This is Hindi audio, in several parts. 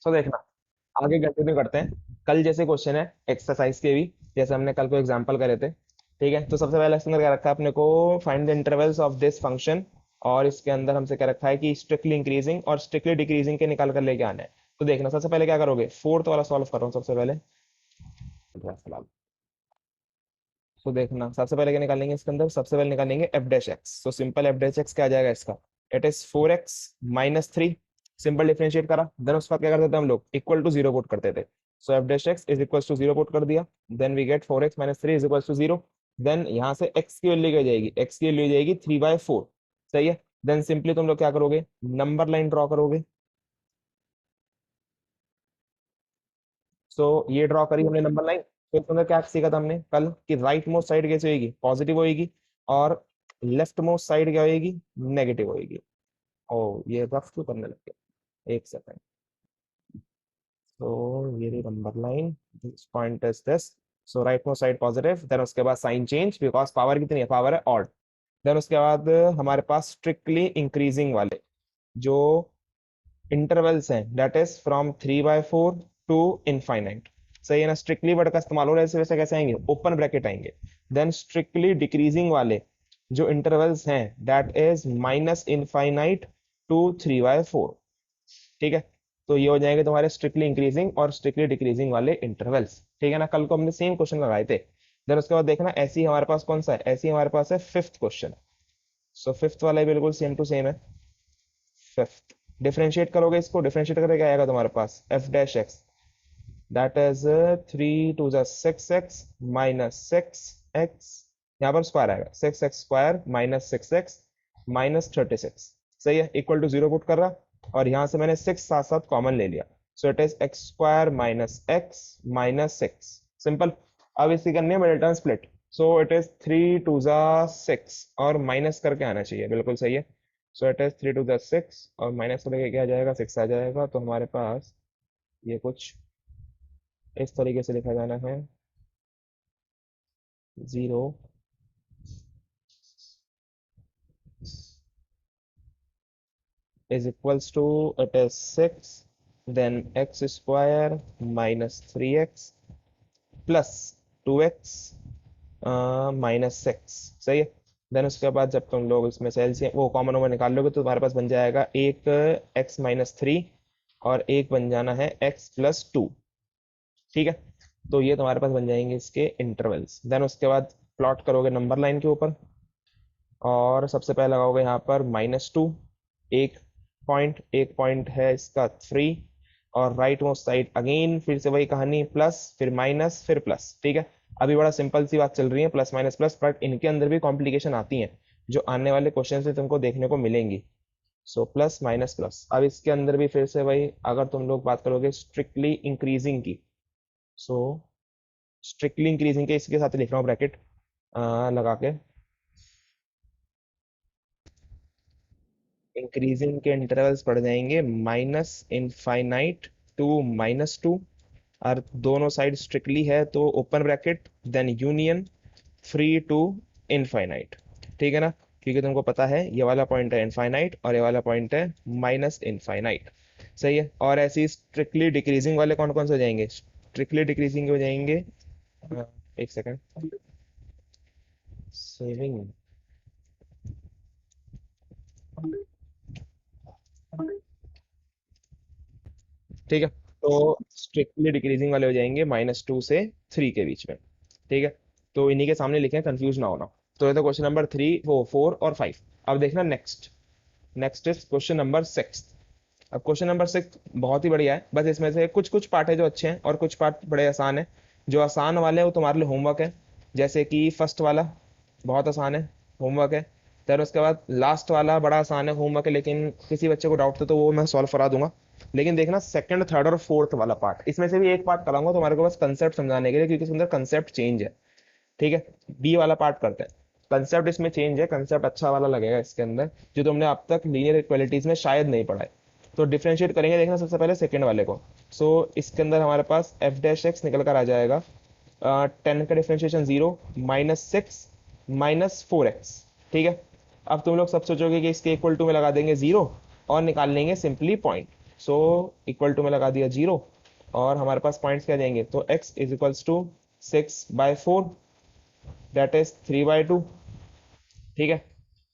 सो देखना, आगे कंटिन्यू करते हैं। कल जैसे क्वेश्चन है एक्सरसाइज के भी, जैसे हमने कल को एग्जांपल करे थे। ठीक है, तो सबसे पहले इसके अंदर क्या रखा है अपने को, find the intervals of this function. और इसके अंदर हमसे क्या रखा है कि स्ट्रिक्टली इंक्रीजिंग और स्ट्रिक्टली डिक्रीजिंग के निकाल कर लेके आना है। तो देखना, सबसे पहले क्या करोगे, फोर्थ वाला सॉल्व कर रहा हूँ सबसे पहले। तो देखना, सबसे पहले क्या निकालेंगे इसके अंदर, सबसे पहले निकालेंगे एफ डैश एक्स। तो सिंपल एफ डैश एक्स क्या आ जाएगा इसका, it is 4x-3। Simple differentiate करा, देन उसका क्या करते थे हम लोग, इक्वल टू जीरो पुट करते थे। So f dash x is equal to zero put कर दिया, then we get 4x-3 is equal to zero. Then यहाँ से x की वैल्यू क्या जाएगी, x की वैल्यू जाएगी 3/4। सही है। देन सिंपली तुम लोग क्या करोगे, नंबर लाइन ड्रॉ करोगे। सो ये ड्रॉ करी हमने नंबर लाइन। तो इसके अंदर क्या सीखा था हमने कल, कि राइट मोस्ट साइड कैसे होगी, पॉजिटिव होगी, और लेफ्ट मोस्ट साइड क्या होगी, नेगेटिव होगी। ओ ये रफ क्यों करने लग गया, एक सेकंड। तो ये रही number line, this point is this. So right most side positive, then उसके बाद साइन चेंज, बिकॉज पावर कितनी है, पावर है ऑड। देन उसके बाद हमारे पास स्ट्रिक्टली इंक्रीजिंग वाले जो इंटरवल्स हैं, that is from 3/4 to infinite. सही है ना, स्ट्रिक्टली वर्ड का इस्तेमाल हो रहा है, ऐसे वैसे कैसे आएंगे, ओपन ब्रैकेट आएंगे। देन स्ट्रिक्टली डिक्रीजिंग वाले जो इंटरवल्स हैं, that is minus infinite to 3/4। ठीक है, तो ये हो जाएंगे तुम्हारे स्ट्रिक्टली इंक्रीजिंग और स्ट्रिक्टली डिक्रीजिंग वाले इंटरवल्स। ठीक है ना, कल को हमने सेम क्वेश्चन लगाए थे। देन उसके बाद देखना, ऐसे ही हमारे पास कौन सा है, ऐसे ही हमारे पास है फिफ्थ क्वेश्चन। सो फिफ्थ वाला भी बिल्कुल सेम टू सेम है। फिफ्थ, डिफरेंशिएट करोगे इसको, डिफरेंशिएट करके क्या आएगा तुम्हारे पास, f dash x, that is 3 × 2 = 6x minus 6x। यहाँ पर स्क्वायर आएगा, 6x² माइनस 6x माइनस 36। सही है, इक्वल टू जीरो पुट कर रहा, और यहाँ से मैंने 6 साथ साथ कॉमन ले लिया। सो it is x² minus x minus 6। Simple. अब इसी करनी है middle term split. So it is 3 × 2 = 6, और माइनस करके आना चाहिए, बिल्कुल सही है। सो इट इज 3 × 2 = 6, और माइनस करके क्या आ जाएगा, 6 आ जाएगा। तो हमारे पास ये कुछ इस तरीके से लिखा जाना है, 0 = it is 6, then x² minus 3x plus 2x minus 6। सही है। देन उसके बाद जब तुम लोग इसमें से एलसीएम वो कॉमन ओवर निकाल लोगे, तो तुम्हारे पास बन जाएगा एक x-3, और एक बन जाना है x+2। ठीक है, तो ये तुम्हारे पास बन जाएंगे इसके इंटरवल्स। देन उसके बाद प्लॉट करोगे नंबर लाइन के ऊपर, और सबसे पहले लगाओगे यहाँ पर -2, एक पॉइंट है इसका 3, और राइट मोस्ट साइड अगेन फिर से वही कहानी, प्लस फिर माइनस फिर प्लस। ठीक है, अभी बड़ा सिंपल सी बात चल रही है, प्लस माइनस प्लस, बट इनके अंदर भी कॉम्प्लिकेशन आती हैं जो आने वाले क्वेश्चन से तुमको देखने को मिलेंगी। सो प्लस माइनस प्लस, अब इसके अंदर भी फिर से वही, अगर तुम लोग बात करोगे स्ट्रिक्टली इंक्रीजिंग की, सो स्ट्रिक्टली इंक्रीजिंग के इसके साथ लिख रहा हूँ ब्रैकेट लगा के, इंक्रीजिंग के इंटरवल्स पड़ जाएंगे माइनस इनफाइनाइट टू -2, और दोनों साइड स्ट्रिक्टली है तो open bracket, then union free to infinite. ठीक है ना, क्योंकि तुमको पता है ये वाला पॉइंट है इनफाइनाइट, और ये वाला पॉइंट है माइनस इनफाइनाइट। सही है, और ऐसे ही स्ट्रिक्टली डिक्रीजिंग वाले कौन कौन से हो जाएंगे, स्ट्रिक्टली डिक्रीजिंग हो जाएंगे, एक सेकेंड, सेविंग। ठीक है, तो स्ट्रिक्टली डिक्रीजिंग वाले हो जाएंगे -2 से 3 के बीच में। ठीक है, तो इन्हीं के सामने लिखे, कंफ्यूज ना होना। तो ये तो क्वेश्चन नंबर 3, वो 4 और 5। अब देखना next, next is question number 6। अब क्वेश्चन नंबर 6 बहुत ही बढ़िया है, बस इसमें से कुछ कुछ पार्ट है जो अच्छे हैं, और कुछ पार्ट बड़े आसान है। जो आसान वाले हैं वो तुम्हारे लिए होमवर्क है, जैसे कि फर्स्ट वाला बहुत आसान है, होमवर्क है। फिर उसके बाद लास्ट वाला बड़ा आसान है, होमवर्क है, लेकिन किसी बच्चे को डाउट था तो वो मैं सॉल्व करा दूंगा। लेकिन देखना सेकंड, थर्ड और फोर्थ वाला पार्ट, इसमें से भी एक पार्ट कराऊंगा तुम्हारे को बस कंसेप्ट समझाने के लिए, क्योंकि इसके अंदर कंसेप्ट चेंज है। ठीक है, बी वाला पार्ट करते हैं। कंसेप्ट इसमें चेंज है, कंसेप्ट अच्छा वाला लगेगा इसके अंदर, जो तुमने अब तक लीनियर इक्वालिटीज में शायद नहीं पढ़ा है। तो डिफरेंशिएट करेंगे, देखना सबसे पहले सेकंड वाले को। सो इसके अंदर हमारे पास एफ डैश एक्स निकल कर आ जाएगा, 10 का डिफरेंशिएशन 0, -6 -4x। ठीक है, अब तुम लोग सब सोचोगे कि इसके इक्वल टू में लगा देंगे 0, और निकाल लेंगे simply point. So equal to में लगा दिया 0 और हमारे पास पॉइंट्स क्या देंगे, तो x is equals to 6/4 that is 3/2। ठीक है,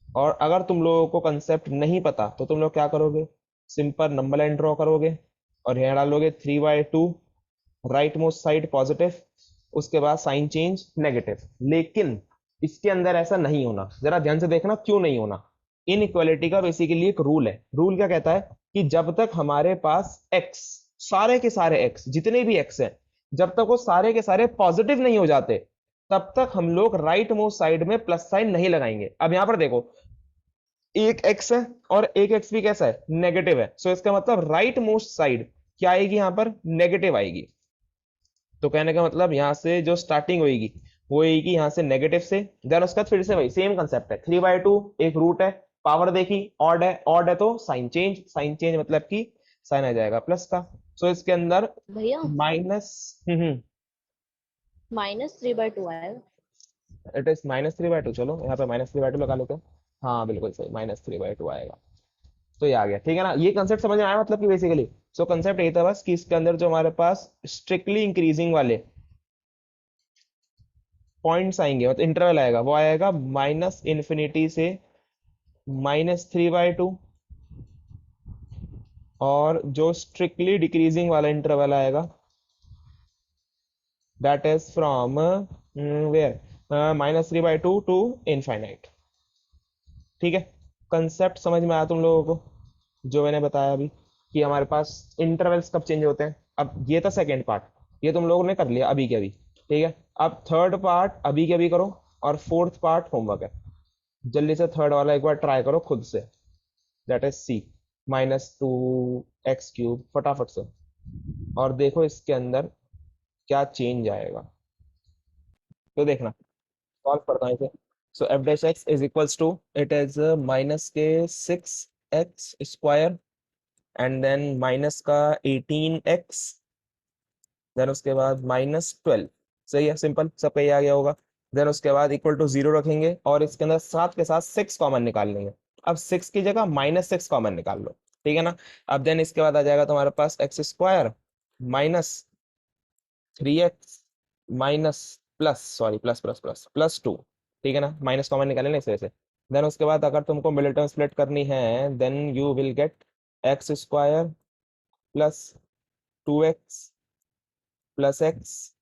और अगर तुम लोगों को कंसेप्ट नहीं पता तो तुम लोग क्या करोगे, सिंपल नंबर लाइन ड्रॉ करोगे और यहाँ डालोगे 3/2, राइट मोस्ट साइड पॉजिटिव, उसके बाद साइन चेंज नेगेटिव। लेकिन इसके अंदर ऐसा नहीं होना, जरा ध्यान से देखना क्यों नहीं होना। इनइक्वालिटी का बेसिकली एक रूल है। रूल क्या कहता है कि जब तक हमारे पास x, सारे के सारे x, जितने भी x हैं, जब तक वो सारे के सारे पॉजिटिव नहीं हो जाते तब तक हम लोग राइट मोस्ट साइड में प्लस साइन नहीं लगाएंगे। अब यहां पर देखो, एक x है और एक x भी कैसा है, नेगेटिव है। सो इसका मतलब राइट मोस्ट साइड क्या आएगी, यहां पर नेगेटिव आएगी। तो कहने का मतलब यहां से जो स्टार्टिंग होगी वो होगी यहाँ से नेगेटिव से, देन उसका फिर से वही सेम कंसेप्ट है, 3/2 एक रूट है, पावर देखी ऑड है, ऑड है तो साइन चेंज, साइन चेंज मतलब कि साइन आ जाएगा प्लस का। सो इसके अंदर भैया माइनस, -3/2 आएगा। It is -3/2। चलो यहाँ पे -3/2 लगा लेते हैं। हाँ बिल्कुल सही, -3/2 आएगा। तो ये आ गया, ठीक है ना, ये कंसेप्ट समझ में आया, मतलब कि बेसिकली सो कंसेप्ट ये था बस कि इसके अंदर जो हमारे पास स्ट्रिक्टली इंक्रीजिंग वाले पॉइंट्स आएंगे, मतलब इंटरवल आएगा, वो आएगा -∞ से -3/2, और जो स्ट्रिक्टली डिक्रीजिंग वाला इंटरवल आएगा that is from where -3/2 to infinite. ठीक है, कंसेप्ट समझ में आया तुम लोगों को जो मैंने बताया अभी, कि हमारे पास इंटरवल्स कब चेंज होते हैं। अब ये था सेकेंड पार्ट, ये तुम लोगों ने कर लिया अभी के अभी। ठीक है, अब थर्ड पार्ट अभी के अभी करो, और फोर्थ पार्ट होमवर्क है। जल्दी से थर्ड वाला एक बार ट्राई करो खुद से, दैट इज सी -2x³ फटाफट से, और देखो इसके अंदर क्या चेंज आएगा। तो देखना, सॉल्व करता हूँ इसे। So f dash x is equals to, it is -6x² and then minus का 18x, देन उसके बाद -12। सही है, सिंपल, सबका ये आ गया होगा। देन उसके बाद इक्वल टू 0 रखेंगे और इसके अंदर साथ के साथ 6 कॉमन निकाल लेंगे। अब 6 की जगह -6 कॉमन निकाल लो, ठीक है ना। अब देन इसके बाद आ जाएगा तुम्हारे पास x² -3x minus plus sorry plus plus plus +2। ठीक है ना, माइनस कॉमन निकाले ना इस वजह से। देन उसके बाद अगर तुमको मिडिल टर्म स्प्लिट करनी है, then you will get x² +2x +x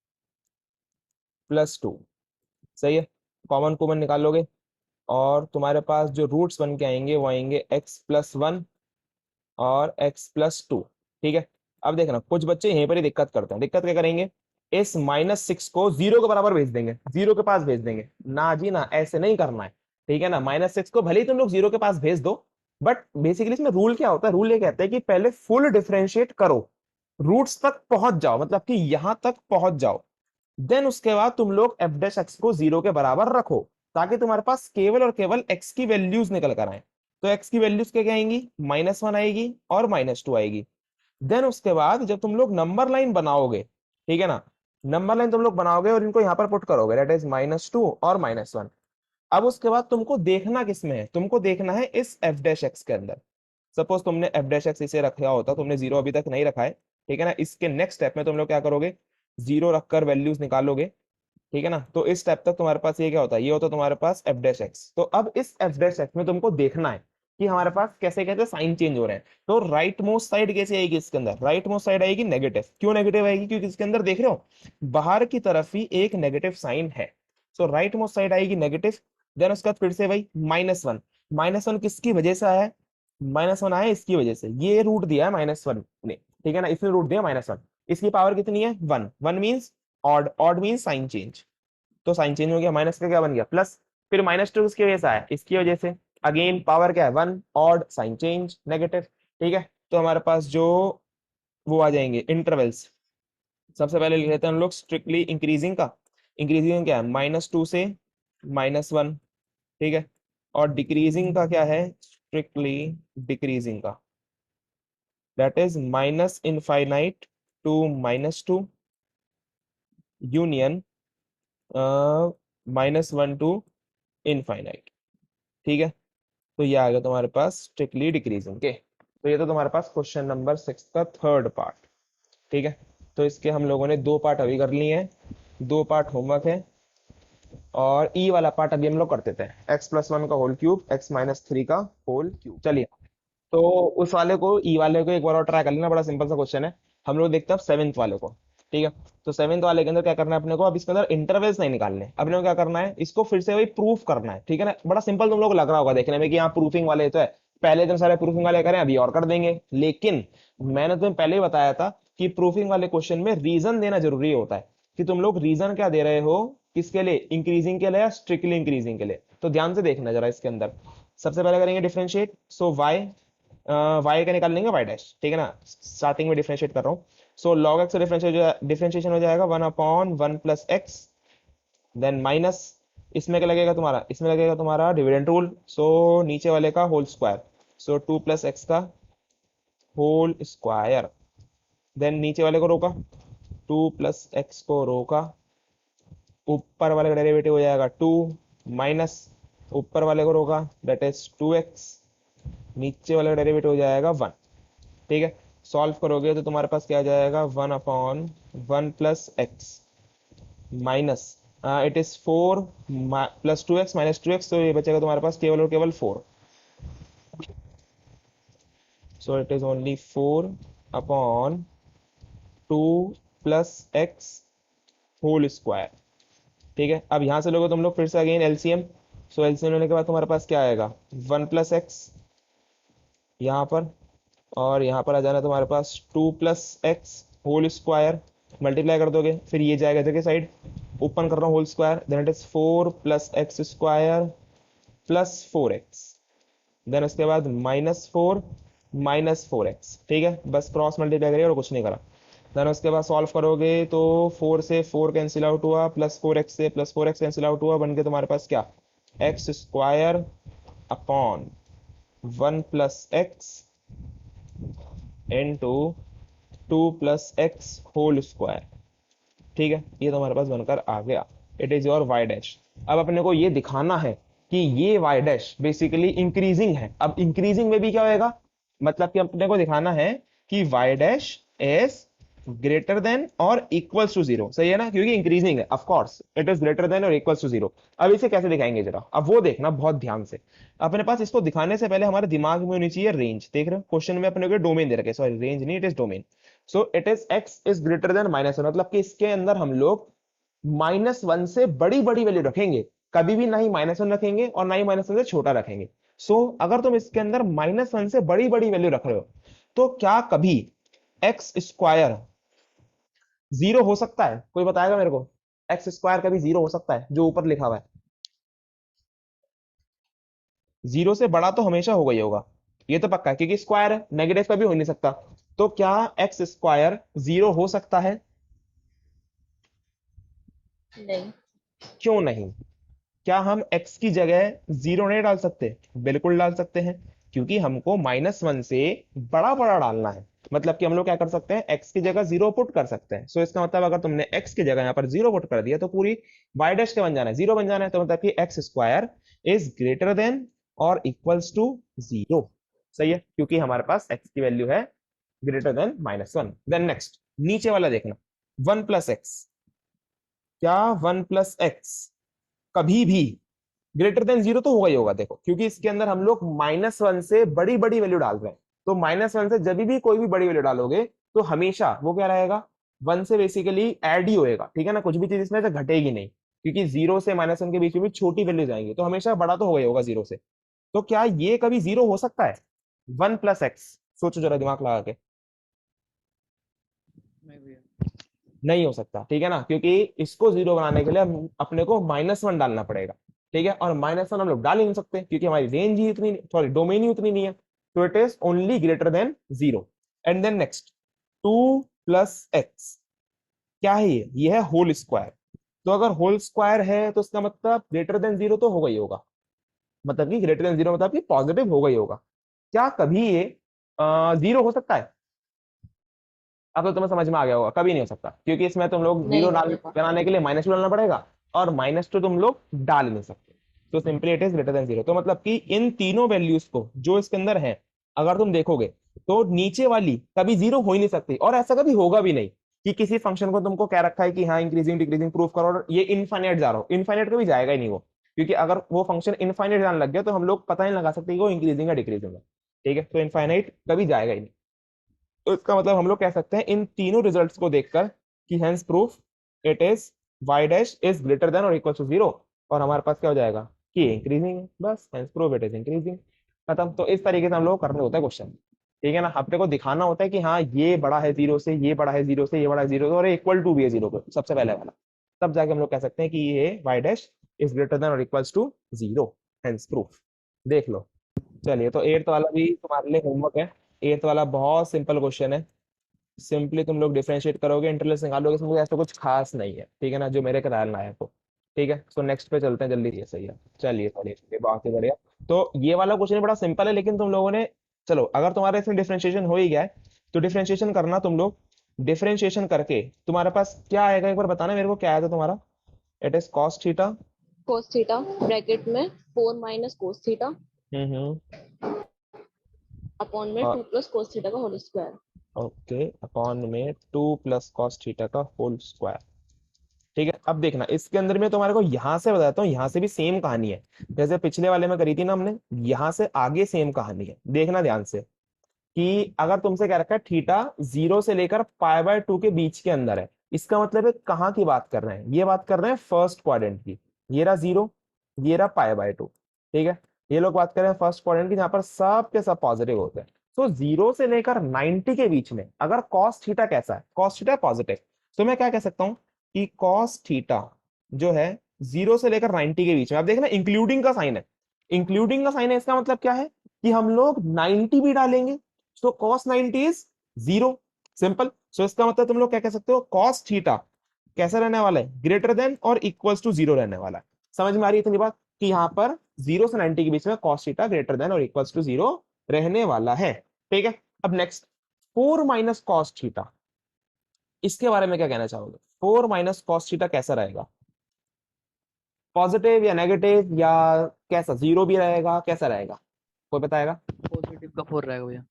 +2। सही है, कॉमन कॉमन निकालोगे और तुम्हारे पास जो रूट्स बन के आएंगे वो आएंगे x+1 और x+2। ठीक है, अब देखना कुछ बच्चे यहीं पर ही दिक्कत करते हैं। दिक्कत क्या करेंगे, इस -6 को 0 के बराबर भेज देंगे, 0 के पास भेज देंगे। ना जी ना, ऐसे नहीं करना है। ठीक है ना, -6 को भले ही तुम लोग 0 के पास भेज दो, बट बेसिकली इसमें रूल क्या होता है, रूल ये कहता है कि पहले फुल डिफरेंशिएट करो, रूट्स तक पहुंच जाओ, मतलब कि यहां तक पहुंच जाओ। देन उसके बाद तुम लोग f' को 0 के बराबर रखो, ताकि तुम्हारे पास केवल और केवल x की वैल्यूज निकल कर आए। तो x की वैल्यूज क्या क्या आएंगी, -1 आएगी और -2 आएगी। देन उसके बाद जब तुम लोग नंबर लाइन बनाओगे, ठीक है ना, नंबर लाइन तुम लोग बनाओगे और इनको यहां पर पुट करोगे, दैट इज -2 और -1। अब उसके बाद तुमको देखना किसमें है, तुमको देखना है इस f' के अंदर। सपोज तुमने f' इसे रखा होता, तुमने 0 अभी तक नहीं रखा है, ठीक है ना, इसके नेक्स्ट स्टेप में तुम लोग क्या करोगे, 0 रखकर वैल्यूज निकालोगे। ठीक है ना, तो इस स्टेप तक तुम्हारे पास ये क्या होता है, ये होता है तुम्हारे पास f'। तो अब इस f' में तुमको देखना है कि हमारे पास कैसे कैसे साइन चेंज हो रहे हैं। तो राइट मोस्ट साइड कैसे आएगी इसके अंदर, राइट मोस्ट साइड आएगी नेगेटिव। क्यों नेगेटिव आएगी, क्योंकि इसके अंदर देख रहे हो बाहर की तरफ ही एक नेगेटिव साइन है। सो राइट मोस्ट साइड आएगी नेगेटिव। देन उसके बाद फिर से भाई -1, -1 किसकी वजह से आया है, -1 आया इसकी वजह से, ये रूट दिया है -1 ने। ठीक है ना, इसने रूट दिया -1, इसकी पावर कितनी है 1, 1 means odd, odd means sign change. तो साइन चेंज हो गया, माइनस का क्या बन गया प्लस, फिर -2 किसकी वजह से आया, इसकी वजह से। अगेन पावर क्या है 1, ऑड साइन चेंज नेगेटिव। ठीक है, तो हमारे पास जो वो आ जाएंगे इंटरवल्स, सबसे पहले लिख लेते हैं हम लोग स्ट्रिक्टली इंक्रीजिंग का। इंक्रीजिंग क्या है, -2 से -1। ठीक है, और डिक्रीजिंग का क्या है, स्ट्रिक्टली डिक्रीजिंग का, that is -∞ to -2 union -1 to infinite. ठीक है, तो ये आ गया तुम्हारे पास स्ट्रिक्टली डिक्रीजिंग के। तो ये तो तुम्हारे पास क्वेश्चन नंबर 6 का थर्ड पार्ट। ठीक है, तो इसके हम लोगों ने 2 पार्ट अभी कर लिए हैं, 2 पार्ट होमवर्क है, और ई वाला पार्ट अभी हम लोग कर देते हैं, x+1 का होल क्यूब, x-3 का होल क्यूब। चलिए, तो उस वाले को, ई वाले को एक बार और ट्राई कर लेना, बड़ा सिंपल सा क्वेश्चन है। हम लोग देखते हैं सेवेंथ वाले को। ठीक है, तो सेवेंथ वाले के अंदर क्या करना है अपने को, अब इसके अंदर इंटरवल्स नहीं निकालने, अपने को क्या करना है, इसको फिर से वही प्रूफ करना है। ठीक है ना, बड़ा सिंपल तुम लोग को लग रहा होगा देखने में कि यहाँ प्रूफिंग वाले तो है, पहले दिन सारे प्रूफिंग वाले करें, अभी और कर देंगे, लेकिन मैंने तुम्हें पहले ही बताया था कि प्रूफिंग वाले क्वेश्चन में रीजन देना जरूरी होता है, कि तुम लोग रीजन क्या दे रहे हो, किसके लिए, इंक्रीजिंग के लिए या स्ट्रिक्टली इंक्रीजिंग के लिए। तो ध्यान से देखना जरा इसके अंदर। सबसे पहले करेंगे डिफरेंशिएट, सो वाई, वाई का निकाल लेंगे वाई डैश। ठीक है ना, स्टार्टिंग में डिफरेंशिएट कर रहा हूँ। सो लॉग एक्स डिफरेंशिएशन हो जाएगा 1/1 + x, देन माइनस, इसमें क्या लगेगा तुम्हारा, इसमें लगेगा तुम्हारा डिविडेंड रूल, सो नीचे वाले का होल स्क्वायर, सो 2 + x का होल स्क्वायर, देन नीचे वाले को रोका, 2 + x को रोका, ऊपर वाले का डेरिवेटिव हो जाएगा 2, माइनस ऊपर वाले को रोका, दैट इज 2x, नीचे वाला डेरिवेटिव हो जाएगा 1। ठीक है, सॉल्व करोगे तो तुम्हारे पास क्या आ जाएगा, 1/1 + x minus, it is 4 + 2x - 2x, तो ये बचेगा तुम्हारे पास केवल और केवल 4, so it is only 4/2 + x whole square. ठीक है, अब यहां से लोगे तुम लोग फिर से अगेन एलसीएम, सो एलसीएम लेने के बाद तुम्हारे पास क्या आएगा, 1 + x यहाँ पर, और यहाँ पर आ जाना तुम्हारे पास 2 + x होल स्क्वायर, मल्टीप्लाई कर दोगे, फिर ये जाएगा इधर के साइड, ओपन कर रहा हूँ whole square, then it is 4 + x² +4x, then उसके बाद -4 -4x। ठीक है, बस क्रॉस मल्टीप्लाई करिए और कुछ नहीं करा। देन उसके बाद सॉल्व करोगे तो 4 से 4 कैंसिल आउट हुआ, +4x से +4x कैंसिल आउट हुआ, बन के तुम्हारे पास क्या, x² / 1 + x into 2 + x whole square. ठीक है, ये तुम्हारे पास बनकर आ गया, it is your Y dash. अब अपने को ये दिखाना है कि ये वाई डैश बेसिकली इंक्रीजिंग है। अब इंक्रीजिंग में भी क्या होएगा, मतलब कि अपने को दिखाना है कि Y dash is greater than और इक्वल्स टू 0, सही है ना, क्योंकि इंक्रीजिंग है, of course it is greater than और इक्वल्स टू 0। अब इसे कैसे दिखाएंगे जरा, अब वो देखना बहुत ध्यान से। अपने पास इसको दिखाने से पहले हमारे दिमाग में होनी चाहिए रेंज, देख रहे हो क्वेश्चन में अपने को डोमेन दे रखे, सॉरी रेंज नहीं, it is domain. So it is x is greater than -1, मतलब कि इसके अंदर हम लोग -1 से बड़ी बड़ी वैल्यू रखेंगे, कभी भी ना ही -1 रखेंगे और ना ही -1 से छोटा रखेंगे। अगर तुम इसके अंदर -1 से बड़ी बड़ी वैल्यू रख रहे हो, तो क्या कभी x² 0 हो सकता है, कोई बताएगा मेरे को, x² कभी 0 हो सकता है जो ऊपर लिखा हुआ है, 0 से बड़ा तो हमेशा होगा ही होगा, ये तो पक्का है, क्योंकि स्क्वायर है, नेगेटिव कभी हो ही नहीं सकता। तो क्या x² 0 हो सकता है, नहीं। क्यों नहीं, क्या हम x की जगह 0 नहीं डाल सकते, बिल्कुल डाल सकते हैं, क्योंकि हमको -1 से बड़ा बड़ा डालना है। मतलब कि हम लोग क्या कर सकते हैं, x की जगह 0 पुट कर सकते हैं। इसका मतलब अगर तुमने x की जगह यहाँ पर 0 पुट कर दिया तो पूरी y डैश के बन जाना है, 0 बन जाना है, तो मतलब कि x² इज ग्रेटर देन और इक्वल्स टू 0, सही है, क्योंकि हमारे पास x की वैल्यू है ग्रेटर देन -1। देन नेक्स्ट नीचे वाला देखना, 1 + x, क्या 1 + x कभी भी ग्रेटर देन 0 तो होगा ही होगा, देखो क्योंकि इसके अंदर हम लोग -1 से बड़ी बड़ी वैल्यू डाल रहे हैं, तो -1 से जब भी कोई भी बड़ी वैल्यू डालोगे तो हमेशा वो क्या रहेगा, 1 से बेसिकली ऐड ही होएगा। ठीक है ना, कुछ भी चीज इसमें से घटेगी नहीं, क्योंकि 0 से -1 के बीच में भी छोटी वैल्यू जाएंगी, तो हमेशा बड़ा तो होगा ही होगा 0 से। तो क्या ये कभी 0 हो सकता है, 1 + x, सोचो जरा दिमाग लगा के। नहीं भैया। नहीं हो सकता, ठीक है ना, क्योंकि इसको 0 बनाने के लिए अपने को -1 डालना पड़ेगा। ठीक है, और -1 हम लोग डाल ही नहीं सकते क्योंकि हमारी रेंज ही उतनी, सॉरी डोमेन ही उतनी नहीं है, तो it is only greater than 0। And then next 2 + x, क्या है ये है होल स्क्वायर। तो अगर होल स्क्वायर है तो इसका मतलब ग्रेटर देन 0 तो होगा ही होगा, मतलब कि ग्रेटर देन 0 मतलब कि पॉजिटिव होगा ही होगा। क्या कभी ये 0 हो सकता है, अब तो तुम्हें समझ में आ गया होगा, कभी नहीं हो सकता, क्योंकि इसमें तुम लोग नहीं 0 डाल होगा। बनाने के लिए -2 डालना पड़ेगा, और -2 तुम लोग डाल ही नहीं सकते। तो simply it is greater than 0, तो मतलब कि इन तीनों वैल्यूज को जो इसके अंदर है, अगर तुम देखोगे तो नीचे वाली कभी जीरो हो ही नहीं सकती, और ऐसा कभी होगा भी नहीं कि किसी फंक्शन को तुमको क्या रखा है कि हाँ इंक्रीजिंग डिक्रीजिंग प्रूफ करो और ये इनफाइनाइट जा रहा हो, इनफाइनाइट कभी जाएगा ही नहीं वो, क्योंकि अगर वो फंक्शन इनफाइनाइट जाने लग गया तो हम लोग पता नहीं लगा सकते कि वो इंक्रीजिंग या डिक्रीजिंग है। ठीक है, तो इनफाइनाइट कभी जाएगा ही नहीं। तो इसका मतलब हम लोग कह सकते हैं इन तीनों रिजल्ट्स को देखकर कि hence proof it is y dash is greater than और इक्वल टू जीरो, और हमारे पास क्या हो जाएगा कि इंक्रीजिंग है, बस hence proof it is increasing. खत्म। तो इस तरीके से हम लोग करने होता है क्वेश्चन। ठीक है ना, अपने को दिखाना होता है कि हाँ ये बड़ा है जीरो से, ये बड़ा है जीरो से, ये बड़ा है जीरो से, और इक्वल टू भी है जीरो पे सबसे पहले वाला, तब जाके हम लोग कह सकते हैं कि ये y dash is greater than और equals to zero, hence proof. देख लो। चलिए, तो एट्थ वाला भी तुम्हारे लिए होमवर्क है। एट्थ वाला बहुत सिंपल क्वेश्चन है। सिंपली तुम लोग डिफरेंशिएट करोगे, इंटरवल्स निकालोगे, इसमें ऐसा कुछ खास नहीं है। ठीक है ना, जो मेरे ख्याल में आया तो। ठीक है, सो नेक्स्ट पे चलते हैं जल्दी। ये सही है। चलिए चलिए चलिए, बहुत ही बढ़िया। तो ये वाला क्वेश्चन बड़ा सिंपल है, लेकिन तुम लोगों ने, चलो अगर तुम्हारे इसमें डिफरेंशिएशन हो ही गया है तो डिफरेंशिएशन करना तुम लोग। डिफरेंशिएशन करके तुम्हारे पास क्या आएगा एक बार बताना मेरे को, क्या आया था तुम्हारा? It is cos theta. Cos theta bracket में 4 माइनस कोस थीटा हम्म। अपॉन में 2 प्लस कोस थीटा का होल स्क्वायर। ओके, अपॉन में 2 प्लस कॉस थीटा का होल स्क्वायर। ठीक है, अब देखना इसके अंदर में तुम्हारे को यहां से बताता हूँ, यहां से भी सेम कहानी है जैसे पिछले वाले में करी थी ना हमने। यहां से आगे सेम कहानी है, देखना ध्यान से कि अगर तुमसे क्या रखा है थीटा 0 से लेकर π/2 के बीच के अंदर है, इसका मतलब है कहाँ की बात कर रहे हैं, ये बात कर रहे हैं फर्स्ट क्वाड्रेंट की। ये रहा 0, ये रहा π/2। ठीक है, ये लोग बात कर रहे हैं फर्स्ट क्वाड्रेंट की जहां पर सब के सब पॉजिटिव होते हैं। तो 0 से लेकर 90 के बीच में अगर कॉस थीटा कैसा है, कॉस थीटा पॉजिटिव, तो मैं क्या कह सकता हूँ कि कॉस थीटा जो है 0 से लेकर 90 के बीच में, अब देखना इंक्लूडिंग का साइन है, इंक्लूडिंग का साइन है, इसका मतलब क्या है कि हम लोग 90 भी डालेंगे, so cos 90 is zero. Simple. So इसका मतलब तुम लोग क्या कह सकते हो, कॉस थीटा कैसा रहने वाला है, ग्रेटर देन और इक्वल्स टू जीरो रहने वाला है। समझ में आ रही है इतनी बात कि यहाँ पर 0 से 90 के बीच में कॉस थीटा ग्रेटर देन और इक्वल्स टू जीरो रहने वाला है। ठीक है, अब नेक्स्ट 4 माइनस कॉस थीटा, इसके बारे में क्या कहना चाहोगे? 4 माइनस कॉस थीटा कैसा रहेगा, पॉजिटिव या नेगेटिव या कैसा, जीरो भी रहेगा, कैसा रहेगा, कोई बताएगा? पॉजिटिव का 4 रहेगा भैया।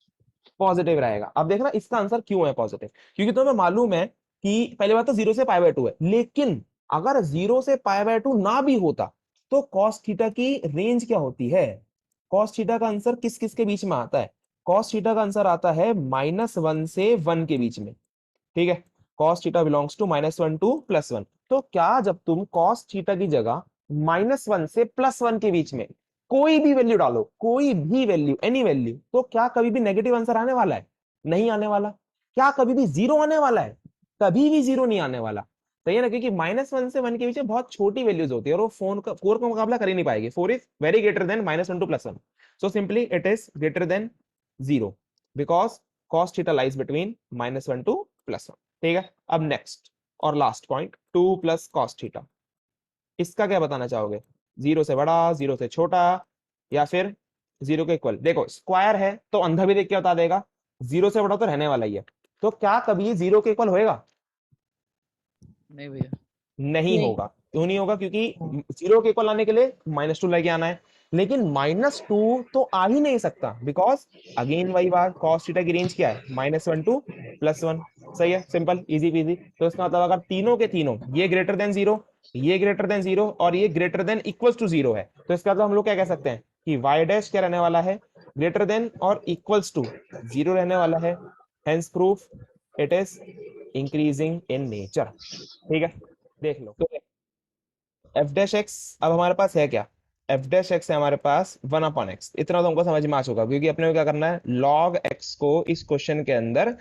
पॉजिटिव रहेगा। अब देखना इसका आंसर क्यों है पॉजिटिव, क्योंकि तुम्हें मालूम है कि पहले बात तो 0 से π/2 है, लेकिन अगर 0 से π/2 ना भी होता तो कॉस थीटा की रेंज क्या होती है, कॉस थीटा का आंसर किस किस के बीच में आता है, कॉस थीटा का आंसर आता है -1 से 1 के बीच में। ठीक है, cos theta belongs to -1 to +1। तो क्या जब तुम कॉस थीटा की जगह -1 से +1 के बीच में कोई भी वैल्यू डालो, कोई भी वैल्यू, एनी वैल्यू, तो क्या कभी भी नेगेटिव आंसर आने वाला है? नहीं आने वाला। क्या कभी भी जीरो आने वाला है? कभी भी जीरो नहीं आने वाला। सही है ना, क्योंकि -1 से 1 के बीच में बहुत छोटी वैल्यूज होती है और वो फोर का मुकाबला कर ही नहीं पाएगी। 4 is very greater than -1 to +1। So simply it is greater than zero, because cos theta lies between -1 to +1। ठीक है, अब नेक्स्ट और लास्ट पॉइंट 2 + cos थीटा, इसका क्या बताना चाहोगे? 0 से बड़ा, 0 से छोटा, या फिर 0 के इक्वल? देखो स्क्वायर है तो अंधा भी देख के बता देगा 0 से बड़ा तो रहने वाला ही है, तो क्या कभी 0 के इक्वल होएगा? नहीं भैया। नहीं नहीं। होगा। क्यों नहीं होगा? क्योंकि 0 के इक्वल लाने के लिए -2 लेके आना है, लेकिन -2 तो आ ही नहीं सकता, बिकॉज अगेन वही बात, कॉस थीटा की रेंज क्या है, -1 टू +1। सही है, सिंपल इजी पीजी। तो इसका मतलब अगर तीनों के तीनों, ये ग्रेटर देन जीरो, ये ग्रेटर देन जीरो और ये greater than equal to zero है, तो इसका मतलब हम लोग क्या कह सकते हैं कि वाई डैश क्या रहने वाला है, ग्रेटर देन और इक्वल्स टू जीरो रहने वाला है। Hence proof it is increasing in nature. ठीक है, देख लो। तो एफ डैश एक्स अब हमारे पास है क्या, एफ डैश एक्स है हमारे पास 1/x। इतना तो हमको समझ में आ चुका, क्योंकि अपने को क्या करना है, लॉग एक्स को इस क्वेश्चन के अंदर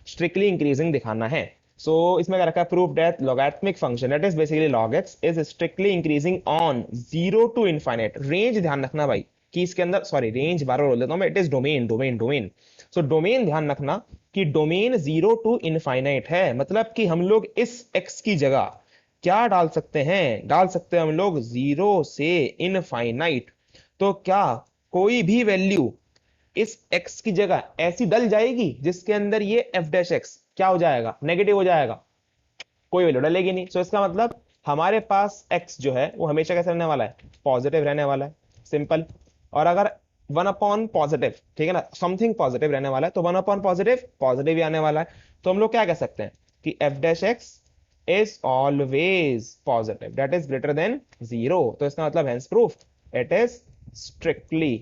स्ट्रिक्टली इंक्रीजिंग दिखाना है। सो इसमें क्या रखा है, proof that logarithmic function that is basically log x is strictly increasing on 0 to ∞। Range ध्यान रखना भाई कि इसके अंदर, सॉरी रेंज बार बार बोल देता हूं मैं, it is domain domain domain. So domain ध्यान रखना कि डोमेन 0 to ∞ है, मतलब कि हम लोग इस एक्स की जगह क्या डाल सकते हैं, डाल सकते हैं हम लोग 0 से ∞। तो क्या कोई भी वैल्यू इस x की जगह ऐसी डल जाएगी जिसके अंदर ये एफ डैश एक्स क्या हो जाएगा, नेगेटिव हो जाएगा? कोई वैल्यू डलेगी नहीं। सो इसका मतलब हमारे पास x जो है वो हमेशा कैसे रहने वाला है, पॉजिटिव रहने वाला है। सिंपल। और अगर वन अपॉन पॉजिटिव, ठीक है ना, समथिंग पॉजिटिव रहने वाला है, तो वन अपॉन पॉजिटिव पॉजिटिव ही आने वाला है। तो हम लोग क्या कह सकते हैं कि F dash x is always positive, that is greater than zero. तो इसका मतलब hence proof it is strictly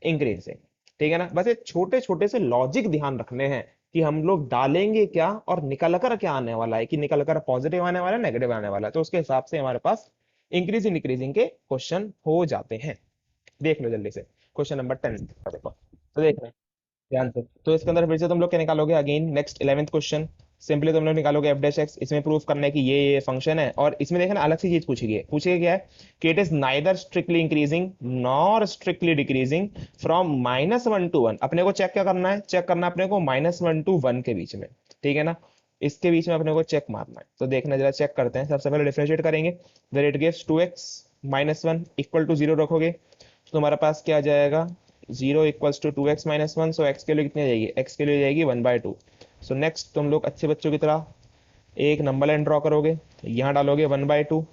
increasing. ठीक है ना, बस ये छोटे छोटे से लॉजिक ध्यान रखने हैं कि हम लोग डालेंगे क्या और निकल कर क्या आने वाला है, कि निकल कर पॉजिटिव आने वाला है नेगेटिव आने वाला है, तो उसके हिसाब से हमारे पास इंक्रीजिंग डिक्रीजिंग के क्वेश्चन हो जाते हैं। देख लो जल्दी से क्वेश्चन नंबर 10 देखो, तो देख रहे हैं ध्यान से। तो इसके अंदर फिर से तुम लोग क्या निकालोगे, again next 11th question, simply तुम लोग निकालोगे एफ डैश एक्स, इसमें प्रूफ करना है कि ये फंक्शन है, और इसमें देखना अलग सी चीज पूछी गई है, पूछेगा क्या है कि it is neither strictly increasing nor strictly decreasing from -1 to 1। अपने को चेक क्या करना है, चेक करना है अपने को -1 to 1 के बीच में, ठीक है ना, इसके बीच में अपने को चेक मारना है। तो देखना जरा चेक करते हैं, सबसे पहले डिफरेंशिएट करेंगे, there it gives 2x - 1 equal to 0 रखोगे तो तुम्हारे पास क्या आ जाएगा, 0 equals to 2x - 1, so x के लिए कितनी आ जाएगी, x के लिए जाएगी 1/2। सो नेक्स्ट तुम लोग अच्छे बच्चों की तरह एक नंबर लाइन ड्रॉ करोगे, यहाँ डालोगे 1/2,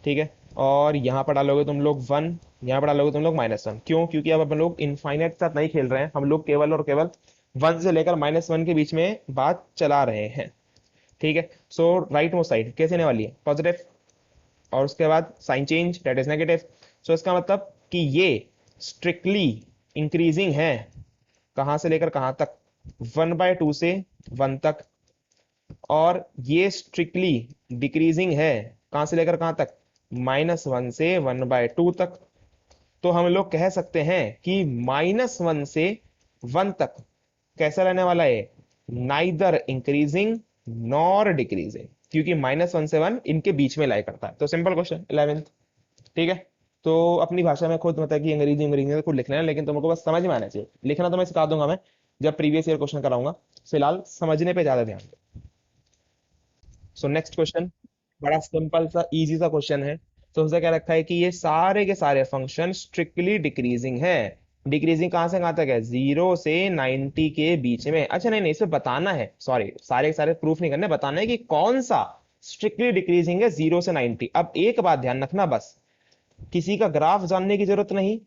ठीक है, और यहाँ पर डालोगे तुम लोग 1, यहाँ पर डालोगे तुम लोग -1। क्यों, क्योंकि अब अपन लोग इनफाइनाइट साथ नहीं खेल रहे हैं, हम लोग केवल और केवल 1 से लेकर -1 के बीच में बात चला रहे हैं, ठीक है। सो राइट मोस्ट साइड कैसे आने वाली है, पॉजिटिव, और उसके बाद sign change that is negative. So इसका मतलब कि ये स्ट्रिक्टली इंक्रीजिंग है, कहां से लेकर कहां तक, 1/2 से 1 तक, और ये स्ट्रिक्टली डिक्रीजिंग है कहां से लेकर कहां तक, -1 से 1/2 तक। तो हम लोग कह सकते हैं कि -1 से 1 तक कैसा रहने वाला है, नाइदर इंक्रीजिंग नॉर डिक्रीजिंग, क्योंकि -1 से 1 इनके बीच में लाई करता है। तो सिंपल क्वेश्चन 11th, ठीक है। तो अपनी भाषा में खुद मतलब कि अंग्रेजी अंग्रेजी में खुद लिखना है, लेकिन तुमको बस समझ में आना चाहिए, लिखना तो मैं सिखा दूंगा मैं जब प्रीवियस ईयर क्वेश्चन कराऊंगा, फिलहाल समझने पे ज्यादा ध्यान दो। सो नेक्स्ट क्वेश्चन बड़ा सिंपल सा इजी सा क्वेश्चन है। तो उसने क्या रखा है कि ये सारे के सारे फंक्शन स्ट्रिक्टली डिक्रीजिंग है। डिक्रीजिंग कहां से कहां तक है, 0 से 90 के बीच में। अच्छा नहीं नहीं, इसे बताना है, सॉरी सारे के सारे प्रूफ नहीं करने, बताना है कि कौन सा स्ट्रिक्टली डिक्रीजिंग है 0 से 90। अब एक बात ध्यान रखना, बस किसी का ग्राफ जानने की जरूरत नहीं,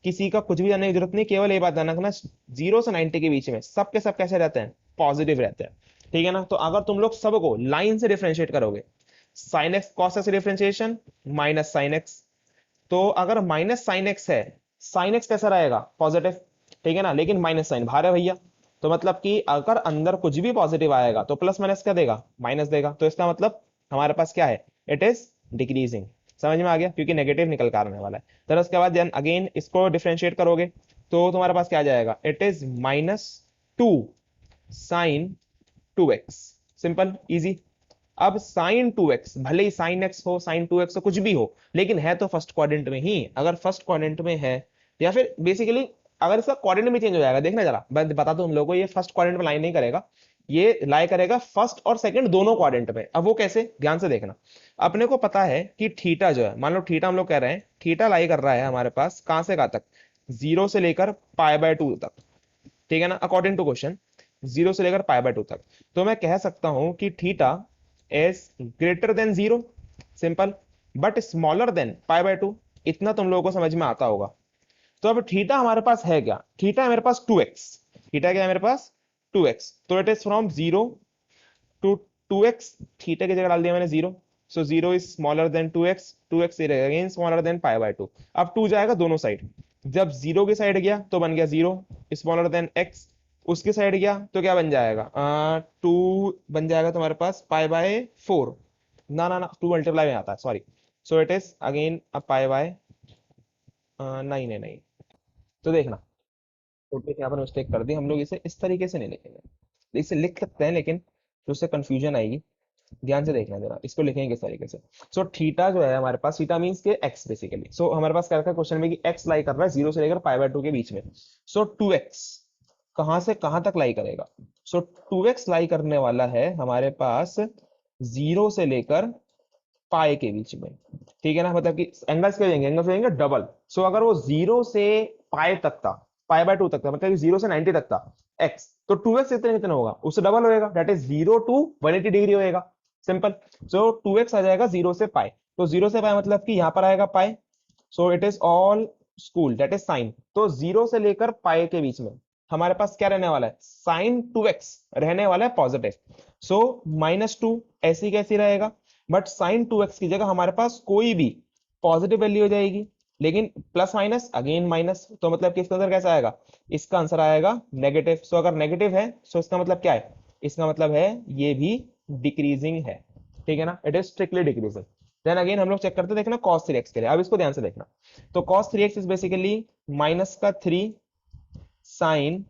किसी का कुछ भी जानने की जरूरत नहीं, केवल ये बात ध्यान रखना 0 से 90 के बीच में सब के सब कैसे रहते हैं, पॉजिटिव रहते हैं, ठीक है ना। तो अगर तुम लोग सबको लाइन से डिफरेंशिएट करोगे, sine x cos x differentiation minus sine x, तो अगर माइनस साइन एक्स है, साइन एक्स कैसा रहेगा, पॉजिटिव, ठीक है ना, लेकिन माइनस साइन बाहर है भैया, तो मतलब कि अगर अंदर कुछ भी पॉजिटिव आएगा तो प्लस माइनस क्या देगा, माइनस देगा। तो इसका मतलब हमारे पास क्या है, इट इज डिक्रीजिंग। समझ में आ गया, क्योंकि नेगेटिव निकल कर आने वाला है। फिर उसके बाद देन अगेन इसको डिफरेंशिएट करोगे तो तुम्हारे पास क्या आ जाएगा, it is -2 sine 2x, simple easy. अब साइन 2x भले ही साइन x हो, साइन 2x हो, कुछ भी हो, लेकिन है तो फर्स्ट क्वाड्रेंट में ही। अगर फर्स्ट क्वाड्रेंट में है, या फिर बेसिकली अगर इसका क्वाड्रेंट में चेंज हो जाएगा, देखना जरा मैं बता दूं तुम लोगों को, ये फर्स्ट क्वाड्रेंट में लाइन नहीं करेगा, ये लाई करेगा फर्स्ट और सेकंड दोनों क्वाड्रेंट में। अब वो कैसे, ध्यान से देखना। अपने को पता है कि थीटा जो है, मान लो थीटा हम लोग कह रहे हैं, थीटा लाई कर रहा है हमारे पास कहां से कहां तक, 0 से लेकर π/2 तक, ठीक है ना, अकॉर्डिंग टू क्वेश्चन 0 से लेकर π/2 तक। तो मैं कह सकता हूं कि theta is greater than 0, simple, but smaller than π/2। इतना तुम लोगों को समझ में आता होगा। तो अब थीटा हमारे पास है क्या, थीटा है मेरे पास 2x, थीटा क्या है मेरे पास 2x, तो it is from 0 to 2x, theta की जगह डाल दिया मैंने 0, so 0 is smaller than 2x, 2x again smaller than π/2। अब 2 जाएगा दोनों साइड, जब 0 की साइड गया तो बन गया 0 स्मॉलर देन x, उसकी साइड गया तो क्या बन जाएगा, 2 बन जाएगा तुम्हारे पास π/4, ना ना ना 2 मल्टीप्लाई में आता है, sorry. So it is again a नहीं नहीं नहीं, तो देखना छोटे से यहाँ पर मिस्टेक कर दी हम लोग, इसे इस तरीके से नहीं लिखेंगे, इसे लिख सकते हैं लेकिन तो उससे कंफ्यूजन आएगी। ध्यान से देखना जरा, इसको लिखेंगे किस तरीके से। सो थीटा जो है हमारे पास, थीटा मींस के एक्स बेसिकली। सो हमारे पास क्या रखा है क्वेश्चन में कि एक्स लाई कर रहा है 0 से लेकर π/2 के बीच में। सो 2x कहां से कहां तक लाई करेगा, सो 2x लाई करने वाला है हमारे पास 0 से लेकर पाई के बीच में, ठीक है ना, मतलब कि एंगल्स क्या देंगे, एंगल्स देंगे डबल। सो अगर वो 0 से पाई तक था, π/2 तक था, मतलब कि 0 से 90 तक था x, तो 2x कितने कितने होगा, उससे डबल होएगा, दैट इज 0 to 180 डिग्री होएगा, सिंपल। सो 2x आ जाएगा 0 से पाई, तो 0 से पाई मतलब कि यहां पर आएगा pi, so it is all school that is sine, तो 0 से लेकर पाई के बीच में हमारे पास क्या रहने वाला है, साइन 2x रहने वाला है पॉजिटिव। सो -2 ऐसी कैसी रहेगा, बट साइन 2x की जगह हमारे पास कोई भी पॉजिटिव वैल्यू हो जाएगी, लेकिन प्लस माइनस अगेन माइनस, तो मतलब कि इसका आंसर कैसा आएगा, इसका आंसर आएगा नेगेटिव। सो अगर नेगेटिव है सो इसका मतलब क्या है, इसका मतलब है ये भी डिक्रीजिंग है, ठीक है ना, it is strictly decreasing. Then again हम लोग चेक करते देखना cos 3x के लिए, अब इसको ध्यान से देखना। तो cos 3x is basically minus का 3 साइन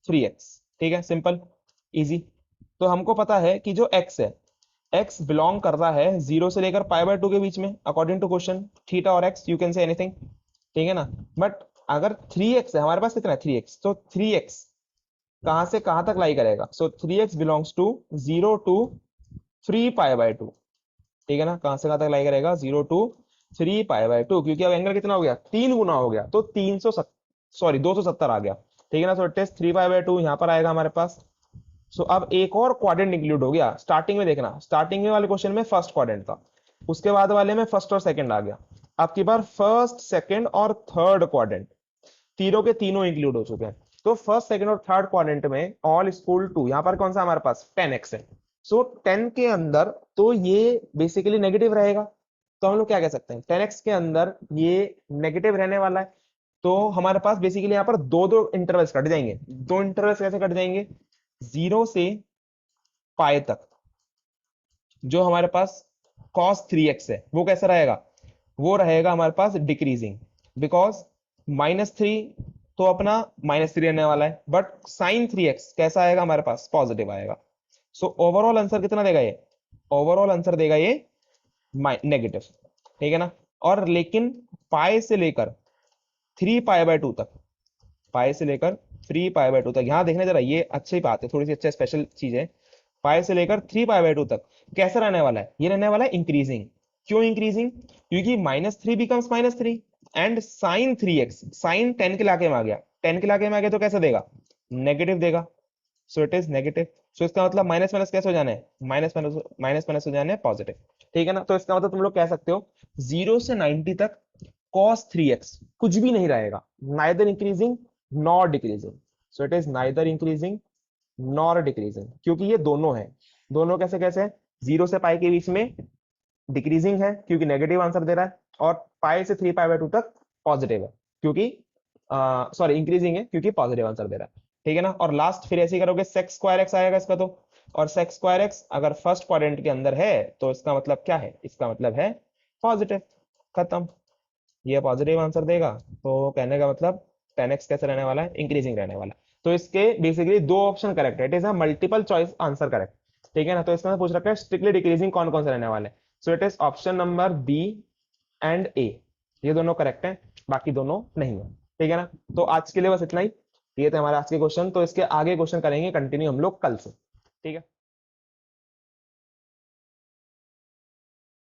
3x, ठीक है, सिंपल इजी। तो हमको पता है कि जो x है, x बिलोंग करता है 0 से लेकर π/2 के बीच में अकॉर्डिंग टू क्वेश्चन, थीटा और x you can say anything, ठीक है ना। बट अगर 3x है हमारे पास, कितना है 3x, तो 3x कहां से कहां तक लाई करेगा, सो 3x बिलोंग्स टू 0 टू 3π/2, ठीक है ना, कहां से कहां तक लाई करेगा 0 टू 3π/2, क्योंकि अब एंगल कितना हो गया, 3 गुना हो गया, तो 270 आ गया, ठीक है ना। तो टेस्ट 3π/2 यहाँ पर आएगा हमारे पास। सो अब एक और क्वाड्रेंट इंक्लूड हो गया, स्टार्टिंग में देखना, स्टार्टिंग में वाले क्वेश्चन में फर्स्ट क्वाड्रेंट था, उसके बाद वाले में फर्स्ट और सेकंड आ गया, अब की बार फर्स्ट सेकंड और थर्ड क्वाड्रेंट तीनों के तीनों इंक्लूड हो चुके हैं। तो फर्स्ट सेकंड और थर्ड क्वाड्रेंट में ऑल इक्वल टू, यहाँ पर कौन सा हमारे पास 10x है, सो 10 के अंदर तो ये बेसिकली नेगेटिव रहेगा, तो हम लोग क्या कह सकते हैं 10x के अंदर ये नेगेटिव रहने वाला है। तो हमारे पास बेसिकली यहाँ पर दो दो इंटरवल्स कट जाएंगे, दो इंटरवल्स कैसे कट जाएंगे, 0 से पाई तक जो हमारे पास cos 3x है वो कैसा रहेगा, वो रहेगा हमारे पास डिक्रीजिंग, बिकॉज -3 तो अपना -3 रहने वाला है, बट साइन 3x कैसा आएगा हमारे पास, पॉजिटिव आएगा। सो ओवरऑल आंसर कितना देगा ये, ओवरऑल आंसर देगा ये नेगेटिव, ठीक है ना। और लेकिन पाई से लेकर 3π/2 तक, पाई से लेकर 3π/2 तक, यहां देखने जरा, ये अच्छी बात है, थोड़ी सी अच्छा स्पेशल चीज है, पाई से लेकर 3π/2 तक कैसा रहने वाला है, ये रहने वाला है इंक्रीजिंग। क्यों इंक्रीजिंग, क्योंकि -3 becomes -3 and sign 3x, sign 10 के इलाके में आ गया, 10 के इलाके में आ गया तो कैसा देगा, नेगेटिव देगा। सो इट इज नेगेटिव, सो इसका मतलब माइनस माइनस कैसे हो जाना है, माइनस माइनस हो जाना है पॉजिटिव, ठीक है ना। तो इसका मतलब तुम लोग कह सकते हो 0 से 90 तक cos 3x कुछ भी नहीं रहेगा, neither increasing nor decreasing, so it is neither increasing nor decreasing, क्योंकि ये दोनों है, दोनों कैसे कैसे, 0 से पाई के बीच में डिक्रीजिंग है क्योंकि नेगेटिव आंसर दे रहा है, और पाई से 3π/2 तक पॉजिटिव है क्योंकि सॉरी इंक्रीजिंग है क्योंकि पॉजिटिव आंसर दे रहा है, ठीक है ना। और लास्ट फिर ऐसे ही करोगे sec2x आएगा इसका, तो और sec2x अगर फर्स्ट क्वाड्रेंट के अंदर है तो इसका मतलब क्या है, इसका मतलब है पॉजिटिव, खत्म, ये पॉजिटिव आंसर देगा, तो कहने का मतलब 10x कैसे रहने वाला है, इंक्रीजिंग रहने वाला है। तो इसके बेसिकली दो ऑप्शन करेक्ट है, it is a multiple choice answer correct, ठीक है ना। तो इसमें पूछ रखा है स्ट्रिक्टली डिक्रीजिंग कौन कौन से रहने वाले, so it is option number B and A, ये दोनों करेक्ट है, बाकी दोनों नहीं है, ठीक है ना। तो आज के लिए बस इतना ही, ये थे हमारे आज के क्वेश्चन, तो इसके आगे क्वेश्चन करेंगे कंटिन्यू हम लोग कल से, ठीक है।